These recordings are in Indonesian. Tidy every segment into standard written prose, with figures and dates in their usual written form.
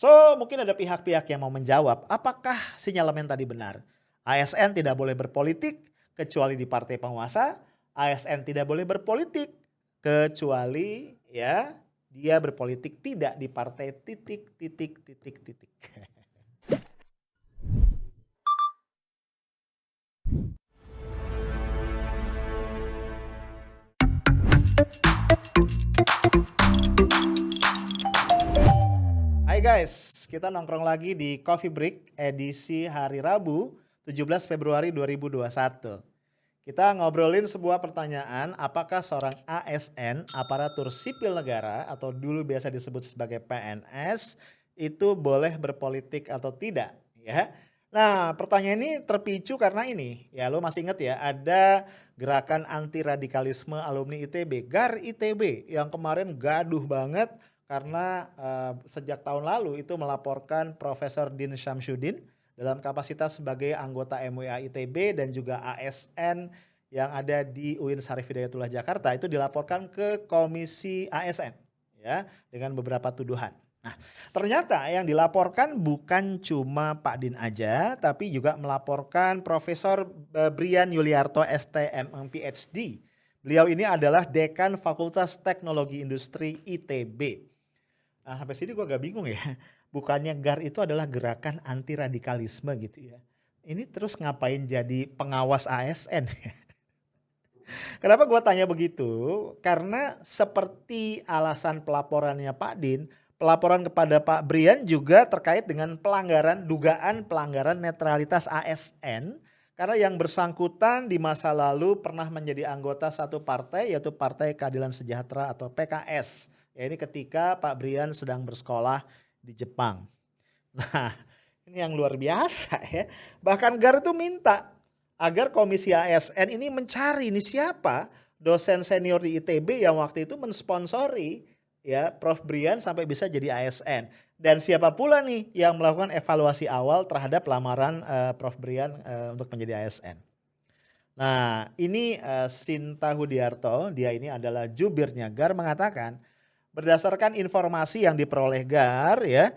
So, mungkin ada pihak-pihak yang mau menjawab, apakah sinyalemen tadi benar? ASN tidak boleh berpolitik kecuali di partai penguasa, ASN tidak boleh berpolitik kecuali ya dia berpolitik tidak di partai titik titik titik titik. Hai guys, kita nongkrong lagi di Coffee Break edisi hari Rabu 17 Februari 2021. Kita ngobrolin sebuah pertanyaan, apakah seorang ASN, aparatur sipil negara atau dulu biasa disebut sebagai PNS, itu boleh berpolitik atau tidak, ya. Nah, pertanyaan ini terpicu karena ini, ya lo masih ingat ya, ada gerakan anti radikalisme alumni ITB, GAR ITB yang kemarin gaduh banget karena sejak tahun lalu itu melaporkan Profesor Din Syamsuddin dalam kapasitas sebagai anggota MWA ITB dan juga ASN yang ada di UIN Syarif Hidayatullah Jakarta itu dilaporkan ke Komisi ASN ya dengan beberapa tuduhan. Nah, ternyata yang dilaporkan bukan cuma Pak Din aja, tapi juga melaporkan Profesor Brian Yuliarto STM PhD. Beliau ini adalah Dekan Fakultas Teknologi Industri ITB. Nah, sampai sini gue agak bingung ya. Bukannya GAR itu adalah gerakan anti radikalisme gitu ya. Ini terus ngapain jadi pengawas ASN? Kenapa gue tanya begitu? Karena seperti alasan pelaporannya Pak Din, pelaporan kepada Pak Brian juga terkait dengan dugaan pelanggaran netralitas ASN. Karena yang bersangkutan di masa lalu pernah menjadi anggota satu partai yaitu Partai Keadilan Sejahtera atau PKS. Ya, ini ketika Pak Brian sedang bersekolah di Jepang. Nah, ini yang luar biasa ya. Bahkan GAR itu minta agar Komisi ASN ini mencari ini siapa dosen senior di ITB yang waktu itu mensponsori ya Prof Brian sampai bisa jadi ASN. Dan siapa pula nih yang melakukan evaluasi awal terhadap lamaran Prof Brian untuk menjadi ASN. Nah, ini Sinta Hudiarto, dia ini adalah jubirnya GAR mengatakan berdasarkan informasi yang diperoleh GAR ya,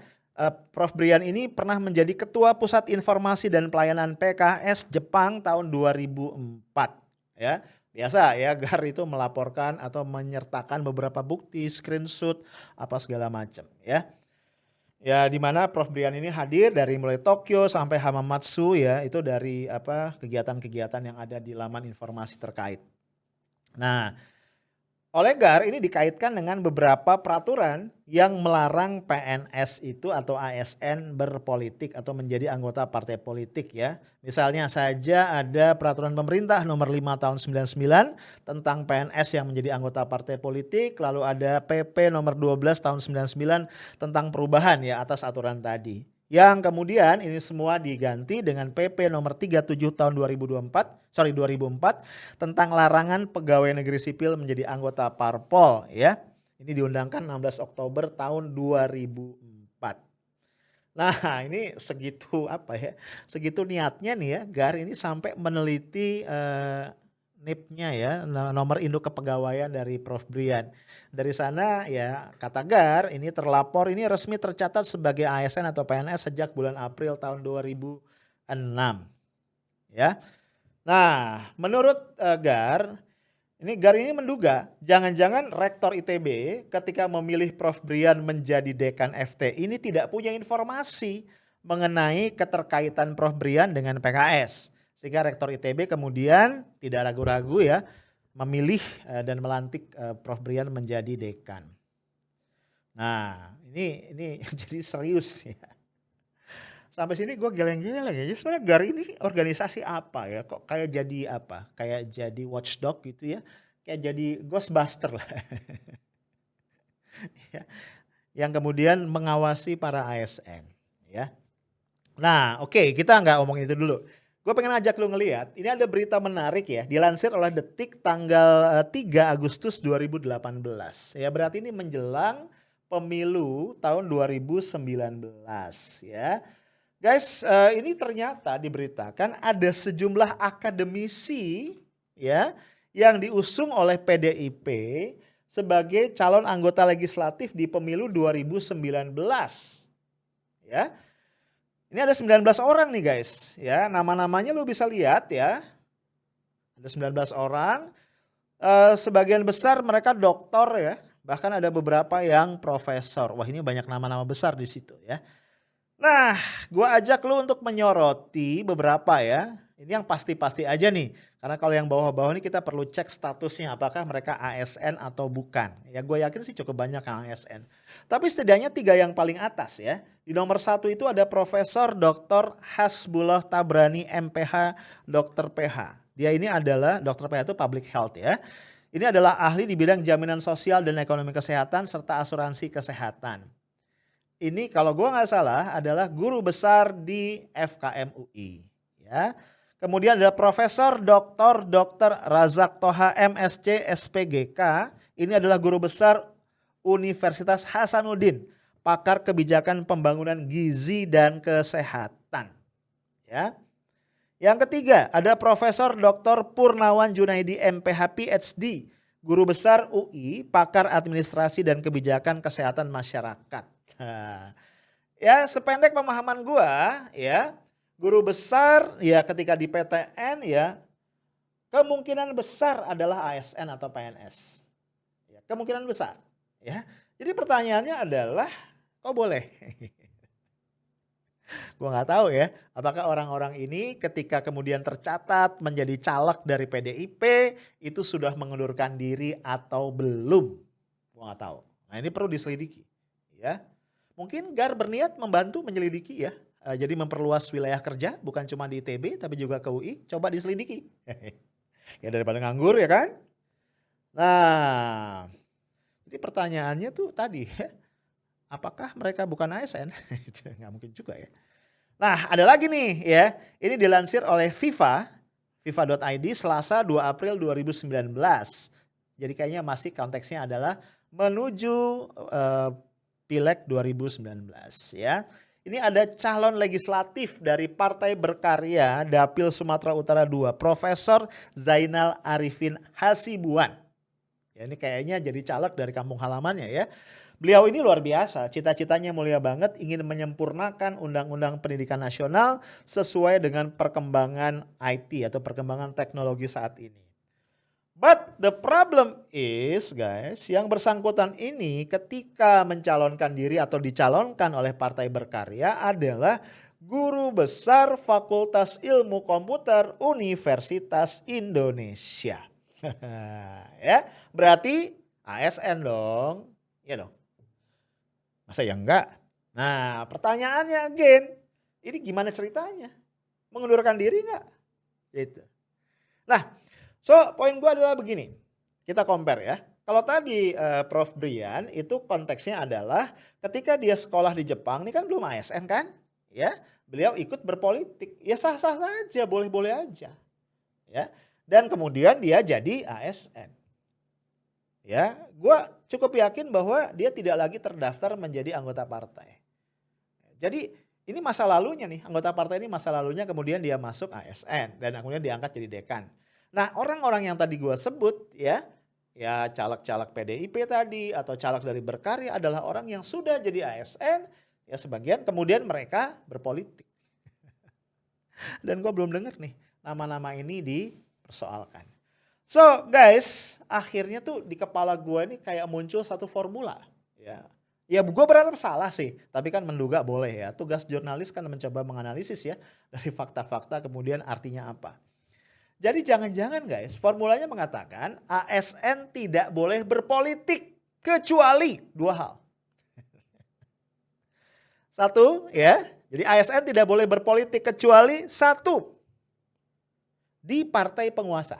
Prof Brian ini pernah menjadi Ketua Pusat Informasi dan Pelayanan PKS Jepang tahun 2004 ya. Biasa ya GAR itu melaporkan atau menyertakan beberapa bukti, screenshot apa segala macam ya. Ya di mana Prof Brian ini hadir dari mulai Tokyo sampai Hamamatsu ya, itu dari kegiatan-kegiatan yang ada di laman informasi terkait. Nah, oleh GAR ini dikaitkan dengan beberapa peraturan yang melarang PNS itu atau ASN berpolitik atau menjadi anggota partai politik ya. Misalnya saja ada peraturan pemerintah nomor 5 tahun 99 tentang PNS yang menjadi anggota partai politik. Lalu ada PP nomor 12 tahun 99 tentang perubahan ya atas aturan tadi. Yang kemudian ini semua diganti dengan PP nomor 37 tahun 2004 tentang larangan pegawai negeri sipil menjadi anggota parpol ya. Ini diundangkan 16 Oktober tahun 2004. Nah, ini segitu niatnya nih ya GAR ini sampai meneliti NIP-nya ya, nomor induk kepegawaian dari Prof Brian. Dari sana ya kata GAR ini terlapor ini resmi tercatat sebagai ASN atau PNS sejak bulan April tahun 2006 ya. Nah, menurut GAR ini menduga jangan-jangan Rektor ITB ketika memilih Prof Brian menjadi Dekan FT ini tidak punya informasi mengenai keterkaitan Prof Brian dengan PKS. Sehingga Rektor ITB kemudian tidak ragu-ragu ya memilih dan melantik Prof Brian menjadi dekan. Nah, ini jadi serius ya. Sampai sini gue geleng-geleng ya. Jadi sebenarnya GAR ini organisasi apa ya? Kok kayak jadi apa? Kayak jadi watchdog gitu ya. Kayak jadi ghostbuster lah. Ya. Yang kemudian mengawasi para ASN ya. Nah, oke, kita nggak ngomongin itu dulu. Gue pengen ajak lu ngelihat, ini ada berita menarik ya, dilansir oleh Detik tanggal 3 Agustus 2018. Ya, berarti ini menjelang pemilu tahun 2019 ya. Guys, ini ternyata diberitakan ada sejumlah akademisi ya yang diusung oleh PDIP sebagai calon anggota legislatif di pemilu 2019. ya. Ini ada 19 orang nih guys, ya. Nama-namanya lu bisa lihat ya. Ada 19 orang, sebagian besar mereka doktor ya. Bahkan ada beberapa yang profesor. Wah, ini banyak nama-nama besar di situ ya. Nah, gua ajak lu untuk menyoroti beberapa ya. Ini yang pasti-pasti aja nih. Karena kalau yang bawah-bawah ini kita perlu cek statusnya apakah mereka ASN atau bukan. Ya gue yakin sih cukup banyak yang ASN. Tapi setidaknya 3 yang paling atas ya. Di nomor 1 itu ada Profesor Dr. Hasbullah Tabrani MPH Dr. PH. Dia ini adalah Dr. PH itu public health ya. Ini adalah ahli di bidang jaminan sosial dan ekonomi kesehatan serta asuransi kesehatan. Ini kalau gue nggak salah adalah guru besar di FKM UI. Ya. Kemudian ada Profesor Dr. Razak Toha MSc SPGK. Ini adalah guru besar Universitas Hasanuddin, pakar kebijakan pembangunan gizi dan kesehatan. Ya. Yang ketiga ada Profesor Dr. Purnawan Junaidi MPH PhD, guru besar UI, pakar administrasi dan kebijakan kesehatan masyarakat. Ya sependek pemahaman gua ya, guru besar ya ketika di PTN ya kemungkinan besar adalah ASN atau PNS. Ya, kemungkinan besar ya. Jadi pertanyaannya adalah kok boleh? Gua nggak tahu ya, apakah orang-orang ini ketika kemudian tercatat menjadi caleg dari PDIP itu sudah mengundurkan diri atau belum? Gua nggak tahu. Nah ini perlu diselidiki ya. Mungkin GAR berniat membantu menyelidiki ya. Jadi memperluas wilayah kerja bukan cuma di ITB tapi juga ke UI. Coba diselidiki. Ya daripada nganggur ya kan. Nah jadi pertanyaannya tuh tadi ya. Apakah mereka bukan ASN? Nggak mungkin juga ya. Nah ada lagi nih ya. Ini dilansir oleh FIFA.id Selasa 2 April 2019. Jadi kayaknya masih konteksnya adalah menuju Pileg 2019 ya. Ini ada calon legislatif dari Partai Berkarya Dapil Sumatera Utara 2, Profesor Zainal Arifin Hasibuan. Ya, ini kayaknya jadi caleg dari kampung halamannya ya. Beliau ini luar biasa, cita-citanya mulia banget, ingin menyempurnakan Undang-Undang Pendidikan Nasional sesuai dengan perkembangan IT atau perkembangan teknologi saat ini. But the problem is guys, yang bersangkutan ini ketika mencalonkan diri atau dicalonkan oleh Partai Berkarya adalah guru besar Fakultas Ilmu Komputer Universitas Indonesia. Ya, berarti ASN dong. Ya dong. Masa ya enggak? Nah pertanyaannya again, ini gimana ceritanya? Mengundurkan diri enggak? Gitu. Nah, so poin gue adalah begini, kita compare ya. Kalau tadi Prof. Brian itu konteksnya adalah ketika dia sekolah di Jepang, ini kan belum ASN kan? Ya, beliau ikut berpolitik, ya sah-sah saja, boleh-boleh aja. Ya, dan kemudian dia jadi ASN. Ya, gue cukup yakin bahwa dia tidak lagi terdaftar menjadi anggota partai. Jadi ini masa lalunya nih, anggota partai ini masa lalunya kemudian dia masuk ASN dan kemudian diangkat jadi dekan. Nah orang-orang yang tadi gue sebut ya caleg-caleg PDIP tadi atau caleg dari Berkarya adalah orang yang sudah jadi ASN, ya sebagian kemudian mereka berpolitik. Dan gue belum dengar nih nama-nama ini dipersoalkan. So guys, akhirnya tuh di kepala gue ini kayak muncul satu formula. Ya gue berharap salah sih, tapi kan menduga boleh ya. Tugas jurnalis kan mencoba menganalisis ya dari fakta-fakta kemudian artinya apa. Jadi jangan-jangan guys, formulanya mengatakan ASN tidak boleh berpolitik kecuali 2 hal. Satu ya, jadi ASN tidak boleh berpolitik kecuali 1, di partai penguasa.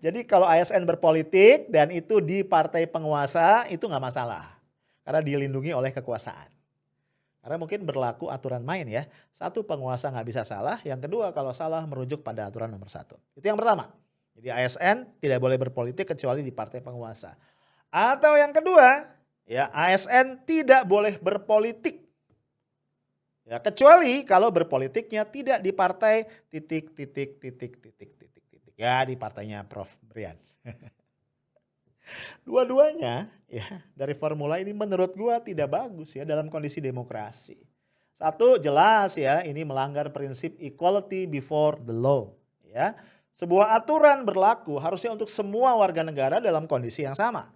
Jadi kalau ASN berpolitik dan itu di partai penguasa itu nggak masalah. Karena dilindungi oleh kekuasaan. Karena mungkin berlaku aturan main ya. 1, penguasa nggak bisa salah. Yang kedua kalau salah merujuk pada aturan nomor 1. Itu yang pertama. Jadi ASN tidak boleh berpolitik kecuali di partai penguasa. Atau yang kedua ya ASN tidak boleh berpolitik. Ya, kecuali kalau berpolitiknya tidak di partai titik. Ya di partainya Prof. Brian. Dua-duanya ya dari formula ini menurut gua tidak bagus ya dalam kondisi demokrasi. Satu jelas ya ini melanggar prinsip equality before the law ya. Sebuah aturan berlaku harusnya untuk semua warga negara dalam kondisi yang sama.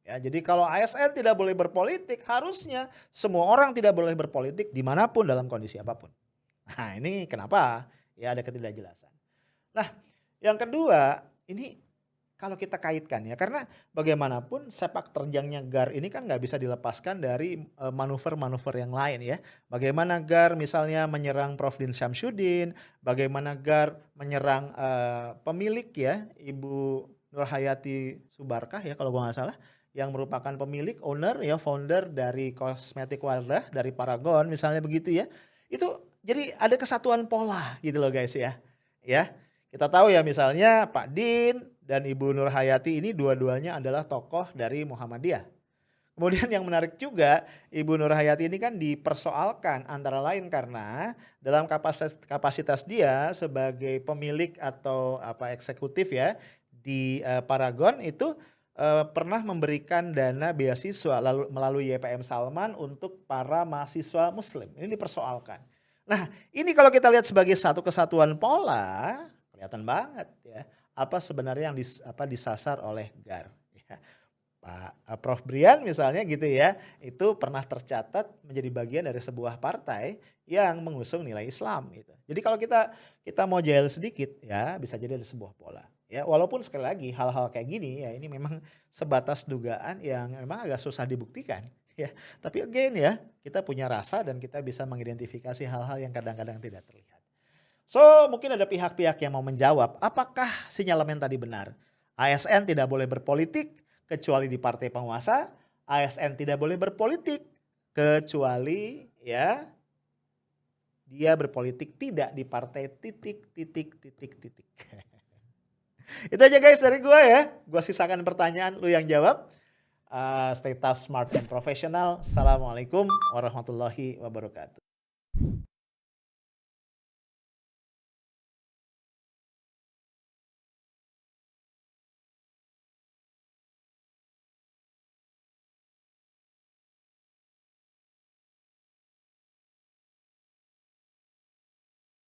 Ya, jadi kalau ASN tidak boleh berpolitik, harusnya semua orang tidak boleh berpolitik dimanapun dalam kondisi apapun. Nah ini kenapa ya ada ketidakjelasan. Nah yang kedua ini kalau kita kaitkan ya, karena bagaimanapun sepak terjangnya GAR ini kan nggak bisa dilepaskan dari manuver-manuver yang lain ya. Bagaimana GAR misalnya menyerang Prof. Din Syamsuddin, bagaimana GAR menyerang pemilik ya, Ibu Nurhayati Subarkah ya kalau gua nggak salah, yang merupakan pemilik, owner ya, founder dari kosmetik Wardah, dari Paragon misalnya begitu ya. Itu jadi ada kesatuan pola gitu loh guys ya. Ya, kita tahu ya misalnya Pak Din dan Ibu Nurhayati ini dua-duanya adalah tokoh dari Muhammadiyah. Kemudian yang menarik juga Ibu Nurhayati ini kan dipersoalkan antara lain karena dalam kapasitas dia sebagai pemilik atau apa eksekutif ya di Paragon itu pernah memberikan dana beasiswa lalu melalui YPM Salman untuk para mahasiswa muslim. Ini dipersoalkan. Nah, ini kalau kita lihat sebagai satu kesatuan pola, kelihatan banget ya apa sebenarnya yang disasar oleh GAR ya. Pak Prof Brian misalnya gitu ya, itu pernah tercatat menjadi bagian dari sebuah partai yang mengusung nilai Islam gitu. Jadi kalau kita mau jahil sedikit ya bisa jadi ada sebuah pola. Ya walaupun sekali lagi hal-hal kayak gini ya ini memang sebatas dugaan yang memang agak susah dibuktikan ya. Tapi again ya, kita punya rasa dan kita bisa mengidentifikasi hal-hal yang kadang-kadang tidak terlihat. So, mungkin ada pihak-pihak yang mau menjawab, apakah sinyalemen tadi benar? ASN tidak boleh berpolitik kecuali di partai penguasa, ASN tidak boleh berpolitik kecuali ya dia berpolitik tidak di partai titik. Itu aja guys dari gue ya. Gue sisakan pertanyaan, lu yang jawab. Stay tough, smart, and professional. Assalamualaikum warahmatullahi wabarakatuh.